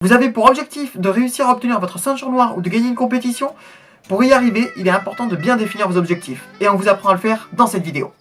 Vous avez pour objectif de réussir à obtenir votre ceinture noire ou de gagner une compétition? Pour y arriver, il est important de bien définir vos objectifs. Et on vous apprend à le faire dans cette vidéo.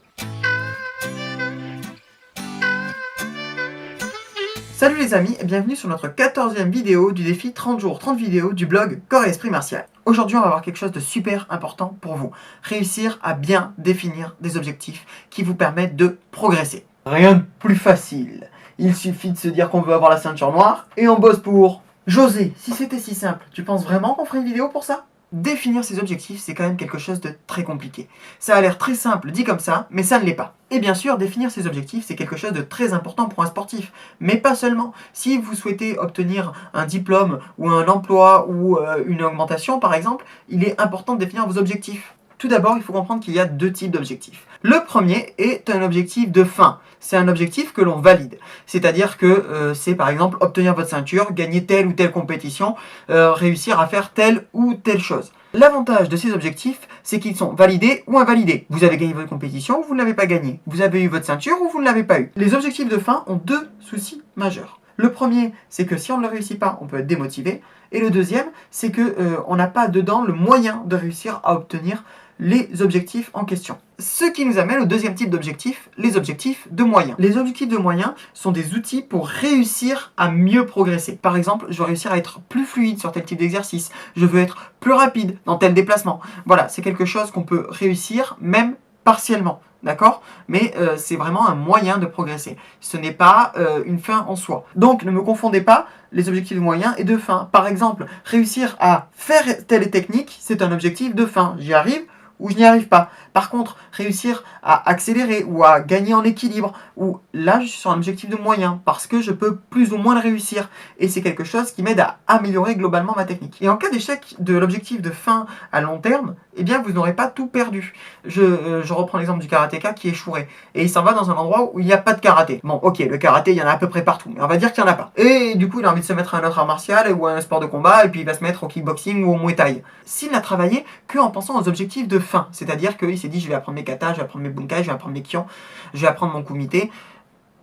Salut les amis et bienvenue sur notre 14e vidéo du défi 30 jours 30 vidéos du blog Corps et Esprit Martial. Aujourd'hui on va voir quelque chose de super important pour vous. Réussir à bien définir des objectifs qui vous permettent de progresser. Rien de plus facile. Il suffit de se dire qu'on veut avoir la ceinture noire et on bosse pour. José, si c'était si simple, tu penses vraiment qu'on ferait une vidéo pour ça? Définir ses objectifs, c'est quand même quelque chose de très compliqué. Ça a l'air très simple dit comme ça, mais ça ne l'est pas. Et bien sûr, définir ses objectifs, c'est quelque chose de très important pour un sportif. Mais pas seulement. Si vous souhaitez obtenir un diplôme ou un emploi ou une augmentation par exemple, il est important de définir vos objectifs. Tout d'abord, il faut comprendre qu'il y a deux types d'objectifs. Le premier est un objectif de fin. C'est un objectif que l'on valide. C'est-à-dire que c'est par exemple obtenir votre ceinture, gagner telle ou telle compétition, réussir à faire telle ou telle chose. L'avantage de ces objectifs, c'est qu'ils sont validés ou invalidés. Vous avez gagné votre compétition ou vous ne l'avez pas gagnée. Vous avez eu votre ceinture ou vous ne l'avez pas eu. Les objectifs de fin ont deux soucis majeurs. Le premier, c'est que si on ne le réussit pas, on peut être démotivé. Et le deuxième, c'est qu'on n'a pas dedans le moyen de réussir à obtenir les objectifs en question. Ce qui nous amène au deuxième type d'objectifs, les objectifs de moyens. Les objectifs de moyens sont des outils pour réussir à mieux progresser. Par exemple, je veux réussir à être plus fluide sur tel type d'exercice, je veux être plus rapide dans tel déplacement. Voilà, c'est quelque chose qu'on peut réussir même partiellement. D'accord? Mais c'est vraiment un moyen de progresser. Ce n'est pas une fin en soi. Donc ne me confondez pas les objectifs de moyens et de fin. Par exemple, réussir à faire telle technique, c'est un objectif de fin. J'y arrive ou je n'y arrive pas. Par contre, réussir à accélérer ou à gagner en équilibre, ou là je suis sur un objectif de moyen, parce que je peux plus ou moins le réussir. Et c'est quelque chose qui m'aide à améliorer globalement ma technique. Et en cas d'échec de l'objectif de fin à long terme, eh bien vous n'aurez pas tout perdu. Je reprends l'exemple du karatéka qui échouerait. Et il s'en va dans un endroit où il n'y a pas de karaté. Bon, ok, le karaté, il y en a à peu près partout, mais on va dire qu'il n'y en a pas. Et du coup, il a envie de se mettre à un autre art martial ou à un sport de combat, et puis il va se mettre au kickboxing ou au muay thai. S'il n'a travaillé qu'en pensant aux objectifs de fin, c'est-à-dire qu'il s'est dit je vais apprendre mes katas, je vais apprendre mes bunkai, je vais apprendre mes kions, je vais apprendre mon kumite.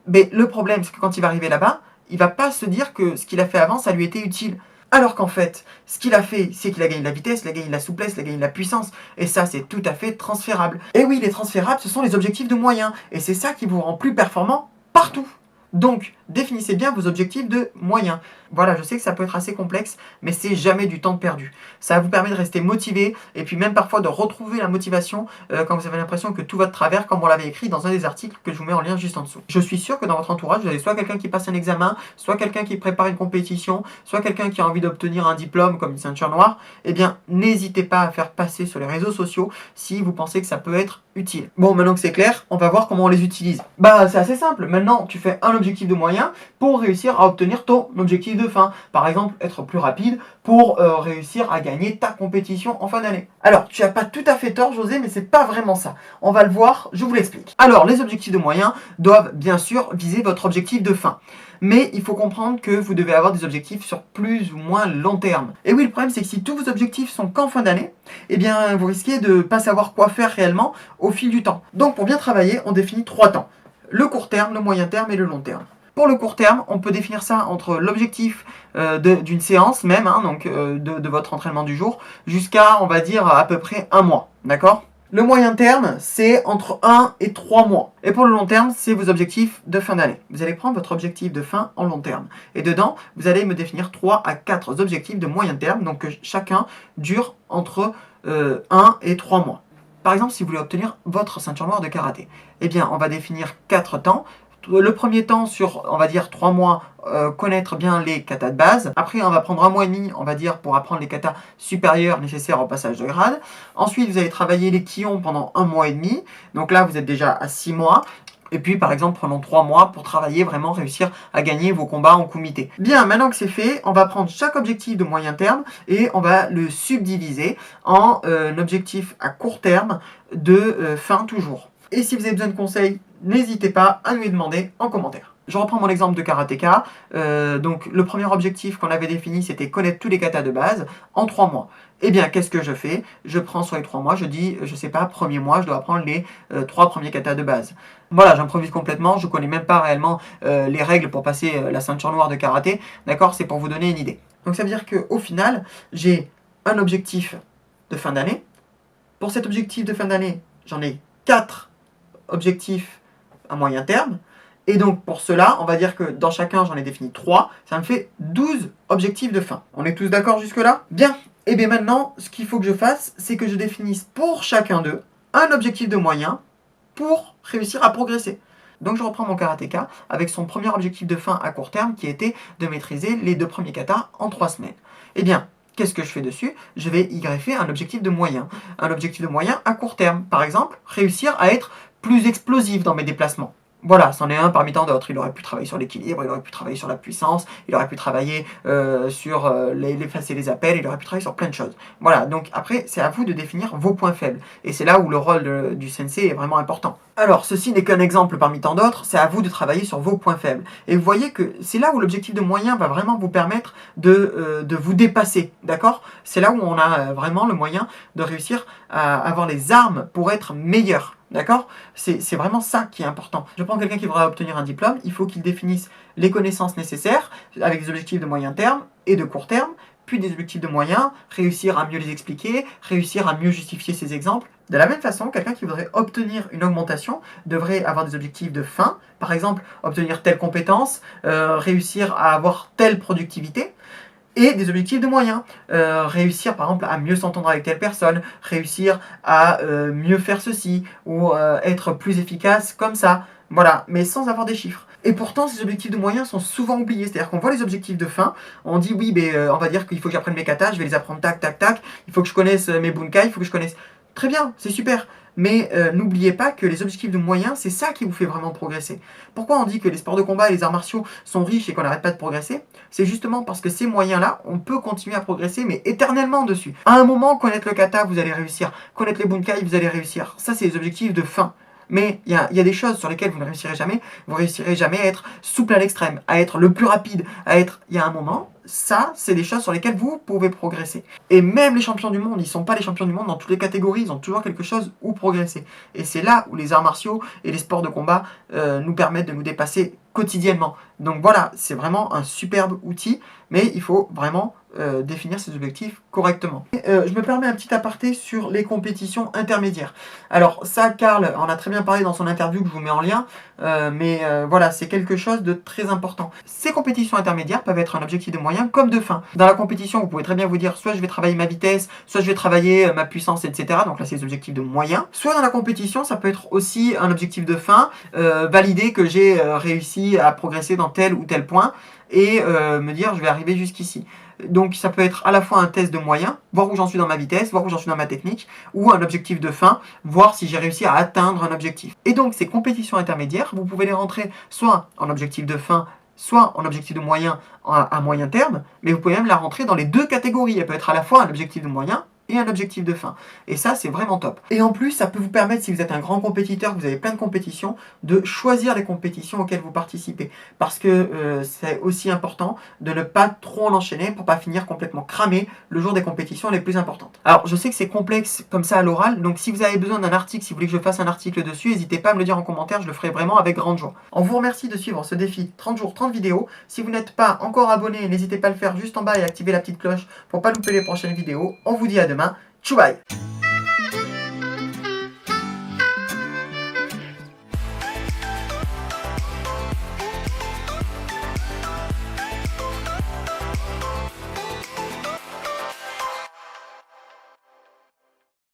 Mais le problème, c'est que quand il va arriver là-bas, il va pas se dire que ce qu'il a fait avant, ça lui était utile. Alors qu'en fait, ce qu'il a fait, c'est qu'il a gagné de la vitesse, il a gagné de la souplesse, il a gagné de la puissance. Et ça, c'est tout à fait transférable. Et oui, les transférables, ce sont les objectifs de moyens. Et c'est ça qui vous rend plus performant partout. Donc, définissez bien vos objectifs de moyens. Voilà, je sais que ça peut être assez complexe, mais c'est jamais du temps perdu. Ça vous permet de rester motivé, et puis même parfois de retrouver la motivation quand vous avez l'impression que tout va de travers, comme on l'avait écrit dans un des articles que je vous mets en lien juste en dessous. Je suis sûr que dans votre entourage, vous avez soit quelqu'un qui passe un examen, soit quelqu'un qui prépare une compétition, soit quelqu'un qui a envie d'obtenir un diplôme comme une ceinture noire. Eh bien, n'hésitez pas à faire passer sur les réseaux sociaux si vous pensez que ça peut être utile. Bon, maintenant que c'est clair, on va voir comment on les utilise. Bah, c'est assez simple. Maintenant, tu fais un objectif de moyen pour réussir à obtenir ton objectif de fin. Par exemple, être plus rapide pour réussir à gagner ta compétition en fin d'année. Alors, tu n'as pas tout à fait tort, José, mais c'est pas vraiment ça. On va le voir, je vous l'explique. Alors, les objectifs de moyens doivent bien sûr viser votre objectif de fin. Mais il faut comprendre que vous devez avoir des objectifs sur plus ou moins long terme. Et oui, le problème, c'est que si tous vos objectifs sont qu'en fin d'année, eh bien, vous risquez de ne pas savoir quoi faire réellement au fil du temps. Donc, pour bien travailler, on définit 3 temps. Le court terme, le moyen terme et le long terme. Pour le court terme, on peut définir ça entre l'objectif d'une séance même, hein, donc de votre entraînement du jour, jusqu'à, on va dire, à peu près 1 mois. D'accord ? Le moyen terme, c'est entre 1 et 3 mois. Et pour le long terme, c'est vos objectifs de fin d'année. Vous allez prendre votre objectif de fin en long terme. Et dedans, vous allez me définir 3 à 4 objectifs de moyen terme, donc que chacun dure entre 1 et 3 mois. Par exemple, si vous voulez obtenir votre ceinture noire de karaté, eh bien, on va définir 4 temps. Le premier temps sur, on va dire, 3 mois, connaître bien les katas de base. Après, on va prendre 1 mois et demi, on va dire, pour apprendre les katas supérieurs nécessaires au passage de grade. Ensuite, vous allez travailler les kions pendant 1 mois et demi. Donc là, vous êtes déjà à 6 mois. Et puis, par exemple, prenons 3 mois pour travailler, vraiment réussir à gagner vos combats en kumite. Bien, maintenant que c'est fait, on va prendre chaque objectif de moyen terme et on va le subdiviser en objectif à court terme de fin toujours. Et si vous avez besoin de conseils, n'hésitez pas à nous les demander en commentaire. Je reprends mon exemple de karatéka. Donc le premier objectif qu'on avait défini, c'était connaître tous les katas de base en 3 mois. Eh bien, qu'est-ce que je fais? Je prends sur les 3 mois, je dis, je sais pas, premier mois, je dois apprendre les 3 premiers katas de base. Voilà, j'improvise complètement, je connais même pas réellement les règles pour passer la ceinture noire de karaté. D'accord? C'est pour vous donner une idée. Donc ça veut dire qu'au final, j'ai un objectif de fin d'année. Pour cet objectif de fin d'année, j'en ai 4 objectifs à moyen terme. Et donc pour cela, on va dire que dans chacun, j'en ai défini 3. Ça me fait 12 objectifs de fin. On est tous d'accord jusque-là? Bien. Et bien maintenant, ce qu'il faut que je fasse, c'est que je définisse pour chacun d'eux un objectif de moyen pour réussir à progresser. Donc je reprends mon karatéka avec son premier objectif de fin à court terme qui était de maîtriser les 2 premiers katas en 3 semaines. Eh bien, qu'est-ce que je fais dessus? Je vais y greffer un objectif de moyen. Un objectif de moyen à court terme. Par exemple, réussir à être plus explosif dans mes déplacements. Voilà, c'en est un parmi tant d'autres. Il aurait pu travailler sur l'équilibre, il aurait pu travailler sur la puissance, il aurait pu travailler sur l'effacer les appels, il aurait pu travailler sur plein de choses. Voilà, donc après, c'est à vous de définir vos points faibles. Et c'est là où le rôle du sensei est vraiment important. Alors, ceci n'est qu'un exemple parmi tant d'autres, c'est à vous de travailler sur vos points faibles. Et vous voyez que c'est là où l'objectif de moyen va vraiment vous permettre de vous dépasser, d'accord? C'est là où on a vraiment le moyen de réussir à avoir les armes pour être meilleur. D'accord? C'est vraiment ça qui est important. Je prends quelqu'un qui voudra obtenir un diplôme, il faut qu'il définisse les connaissances nécessaires avec des objectifs de moyen terme et de court terme, puis des objectifs de moyen, réussir à mieux les expliquer, réussir à mieux justifier ses exemples. De la même façon, quelqu'un qui voudrait obtenir une augmentation devrait avoir des objectifs de fin, par exemple obtenir telle compétence, réussir à avoir telle productivité, et des objectifs de moyens. Réussir par exemple à mieux s'entendre avec telle personne, réussir à mieux faire ceci, ou être plus efficace comme ça. Voilà, mais sans avoir des chiffres. Et pourtant, ces objectifs de moyens sont souvent oubliés. C'est-à-dire qu'on voit les objectifs de fin, on dit oui, mais on va dire qu'il faut que j'apprenne mes katas, je vais les apprendre tac, tac, tac, il faut que je connaisse mes bunkai, il faut que je connaisse... Très bien, c'est super. Mais n'oubliez pas que les objectifs de moyens, c'est ça qui vous fait vraiment progresser. Pourquoi on dit que les sports de combat et les arts martiaux sont riches et qu'on n'arrête pas de progresser? C'est justement parce que ces moyens-là, on peut continuer à progresser, mais éternellement dessus. À un moment, connaître le kata, vous allez réussir. Connaître les bunkai, vous allez réussir. Ça, c'est les objectifs de fin. Mais il y a des choses sur lesquelles vous ne réussirez jamais. Vous réussirez jamais à être souple à l'extrême, à être le plus rapide, à être... Il y a un moment, ça, c'est des choses sur lesquelles vous pouvez progresser. Et même les champions du monde, ils ne sont pas les champions du monde dans toutes les catégories, ils ont toujours quelque chose où progresser. Et c'est là où les arts martiaux et les sports de combat nous permettent de nous dépasser quotidiennement. Donc voilà, c'est vraiment un superbe outil, mais il faut vraiment définir ses objectifs correctement. Je me permets un petit aparté sur les compétitions intermédiaires. Alors ça, Karl en a très bien parlé dans son interview que je vous mets en lien, mais voilà, c'est quelque chose de très important. Ces compétitions intermédiaires peuvent être un objectif de moyen comme de fin. Dans la compétition, vous pouvez très bien vous dire soit je vais travailler ma vitesse, soit je vais travailler ma puissance, etc. Donc là, c'est des objectifs de moyen. Soit dans la compétition, ça peut être aussi un objectif de fin, valider que j'ai réussi à progresser dans tel ou tel point et me dire je vais arriver jusqu'ici. Donc ça peut être à la fois un test de moyen, voir où j'en suis dans ma vitesse, voir où j'en suis dans ma technique, ou un objectif de fin, voir si j'ai réussi à atteindre un objectif. Et donc ces compétitions intermédiaires, vous pouvez les rentrer soit en objectif de fin, soit en objectif de moyen à moyen terme, mais vous pouvez même la rentrer dans les deux catégories. Elle peut être à la fois un objectif de moyen et un objectif de fin. Et ça, c'est vraiment top. Et en plus, ça peut vous permettre, si vous êtes un grand compétiteur, que vous avez plein de compétitions, de choisir les compétitions auxquelles vous participez. Parce que c'est aussi important de ne pas trop en enchaîner pour pas finir complètement cramé le jour des compétitions les plus importantes. Alors, je sais que c'est complexe comme ça à l'oral, donc si vous avez besoin d'un article, si vous voulez que je fasse un article dessus, n'hésitez pas à me le dire en commentaire, je le ferai vraiment avec grande joie. On vous remercie de suivre ce défi 30 jours, 30 vidéos. Si vous n'êtes pas encore abonné, n'hésitez pas à le faire juste en bas et activer la petite cloche pour pas louper les prochaines vidéos. On vous dit à demain. Tchou bye.